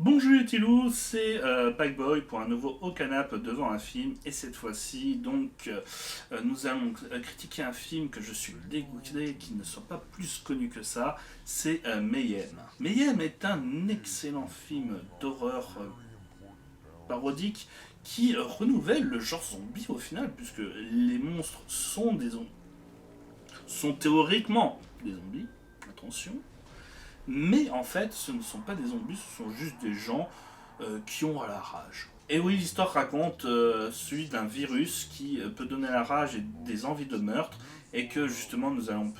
Bonjour les Tilous, c'est Packboy pour un nouveau Au Canap devant un film. Et cette fois-ci, nous allons critiquer un film que je suis dégoûté qui ne soit pas plus connu que ça. C'est Mayhem. Mayhem est un excellent film d'horreur parodique qui renouvelle le genre zombie au final, puisque les monstres sont théoriquement des zombies. Attention. Mais en fait, ce ne sont pas des zombies, ce sont juste des gens qui ont la rage. Et oui, l'histoire raconte celui d'un virus qui peut donner la rage et des envies de meurtre, et que justement nous allons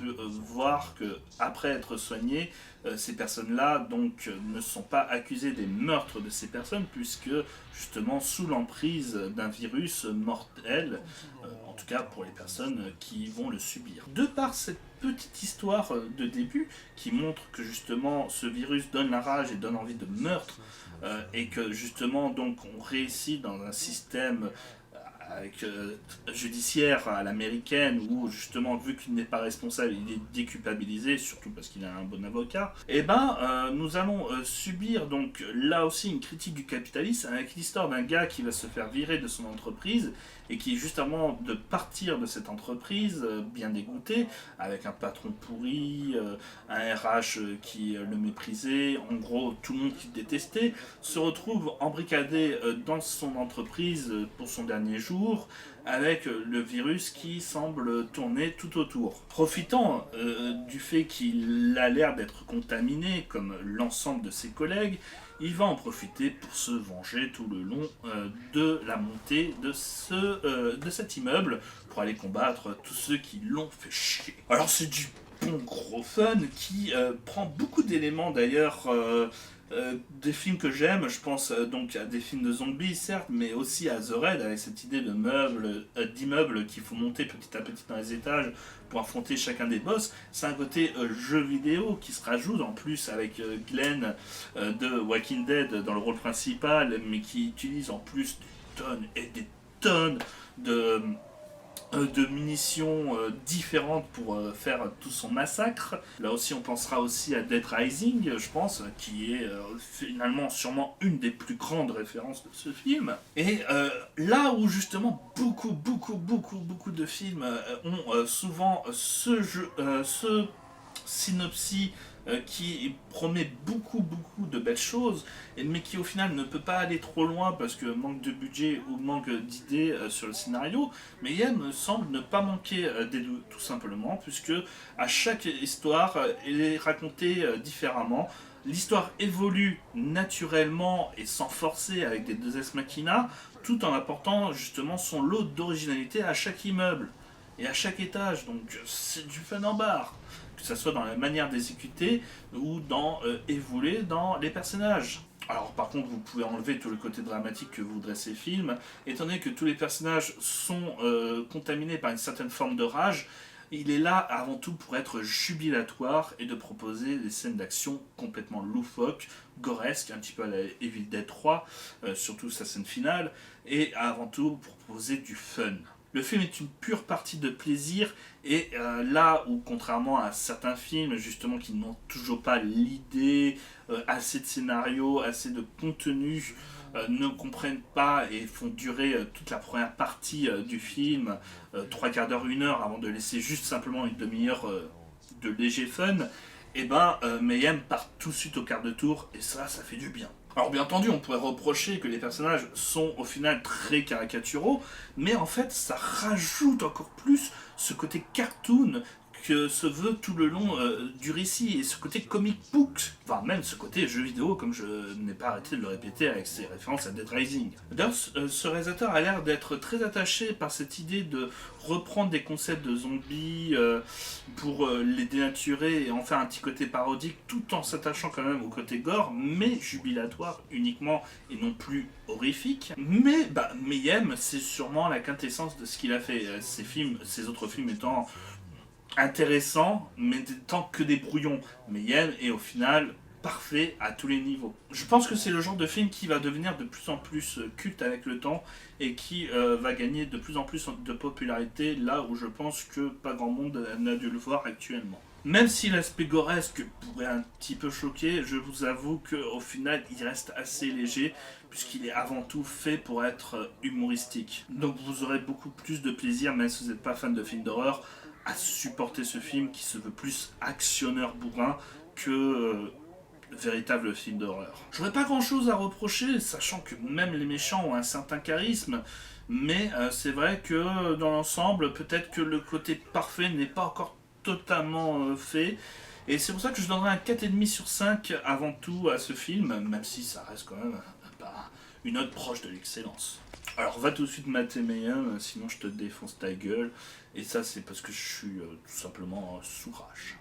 voir que après être soignés, ces personnes-là ne sont pas accusées des meurtres de ces personnes, puisque justement sous l'emprise d'un virus mortel, en tout cas pour les personnes qui vont le subir. De par cette petite histoire de début qui montre que justement ce virus donne la rage et donne envie de meurtre, et que justement donc on réussit dans un système avec, judiciaire à l'américaine où justement vu qu'il n'est pas responsable il est déculpabilisé, surtout parce qu'il a un bon avocat. Et nous allons subir donc là aussi une critique du capitalisme avec l'histoire d'un gars qui va se faire virer de son entreprise et qui juste avant de partir de cette entreprise, bien dégoûté, avec un patron pourri, un RH qui le méprisait, en gros tout le monde qui le détestait, se retrouve embricadé dans son entreprise pour son dernier jour, avec le virus qui semble tourner tout autour. Profitant du fait qu'il a l'air d'être contaminé comme l'ensemble de ses collègues, il va en profiter pour se venger tout le long de la montée de cet immeuble pour aller combattre tous ceux qui l'ont fait chier. Alors c'est du bon gros fun qui prend beaucoup d'éléments d'ailleurs des films que j'aime. Je pense donc à des films de zombies certes, mais aussi à The Raid avec cette idée de d'immeubles qu'il faut monter petit à petit dans les étages pour affronter chacun des boss. C'est un côté jeu vidéo qui se rajoute en plus avec Glenn de Walking Dead dans le rôle principal, mais qui utilise en plus des tonnes et des tonnes de de munitions différentes pour faire tout son massacre. Là aussi, on pensera aussi à Dead Rising, je pense, qui est finalement sûrement une des plus grandes références de ce film. Et là où justement beaucoup de films ont souvent ce synopsis qui promet beaucoup de belles choses, mais qui au final ne peut pas aller trop loin parce que manque de budget ou manque d'idées sur le scénario. Mais Yen semble ne pas manquer des deux, tout simplement, puisque à chaque histoire, elle est racontée différemment. L'histoire évolue naturellement et sans forcer avec des deux ex machina, tout en apportant justement son lot d'originalité à chaque immeuble et à chaque étage. Donc c'est du fun en barre, que ce soit dans la manière d'exécuter ou dans évoluer dans les personnages. Alors par contre, vous pouvez enlever tout le côté dramatique que voudrait ces films, étant donné que tous les personnages sont contaminés par une certaine forme de rage. Il est là avant tout pour être jubilatoire et de proposer des scènes d'action complètement loufoques, goresques, un petit peu à la Evil Dead 3, surtout sa scène finale, et avant tout pour proposer du fun. Le film est une pure partie de plaisir, et là où contrairement à certains films justement qui n'ont toujours pas l'idée, assez de scénario, assez de contenu, ne comprennent pas et font durer toute la première partie du film, trois quarts d'heure, une heure, avant de laisser juste simplement une demi-heure de léger fun, et Mayhem part tout de suite au quart de tour, et ça fait du bien. Alors bien entendu, on pourrait reprocher que les personnages sont au final très caricaturaux, mais en fait, ça rajoute encore plus ce côté cartoon que se veut tout le long du récit, et ce côté comic book, enfin même ce côté jeu vidéo, comme je n'ai pas arrêté de le répéter avec ses références à Dead Rising. D'ailleurs, ce réalisateur a l'air d'être très attaché par cette idée de reprendre des concepts de zombies pour les dénaturer et en faire un petit côté parodique, tout en s'attachant quand même au côté gore, mais jubilatoire uniquement et non plus horrifique. Mais Mayhem, c'est sûrement la quintessence de ce qu'il a fait. Ses autres films étant intéressant, mais tant que des brouillons. Mais Yen est au final parfait à tous les niveaux. Je pense que c'est le genre de film qui va devenir de plus en plus culte avec le temps et qui va gagner de plus en plus de popularité là où je pense que pas grand monde n'a dû le voir actuellement. Même si l'aspect goresque pourrait un petit peu choquer, je vous avoue qu'au final, il reste assez léger, puisqu'il est avant tout fait pour être humoristique. Donc vous aurez beaucoup plus de plaisir, même si vous n'êtes pas fan de films d'horreur, à supporter ce film qui se veut plus actionneur bourrin que véritable film d'horreur. J'aurais pas grand chose à reprocher, sachant que même les méchants ont un certain charisme, mais c'est vrai que dans l'ensemble, peut-être que le côté parfait n'est pas encore totalement fait. Et c'est pour ça que je donnerais un 4,5 sur 5 avant tout à ce film, même si ça reste quand même une note proche de l'excellence. Alors va tout de suite mater Mayhem, sinon je te défonce ta gueule. Et ça c'est parce que je suis tout simplement sous rage.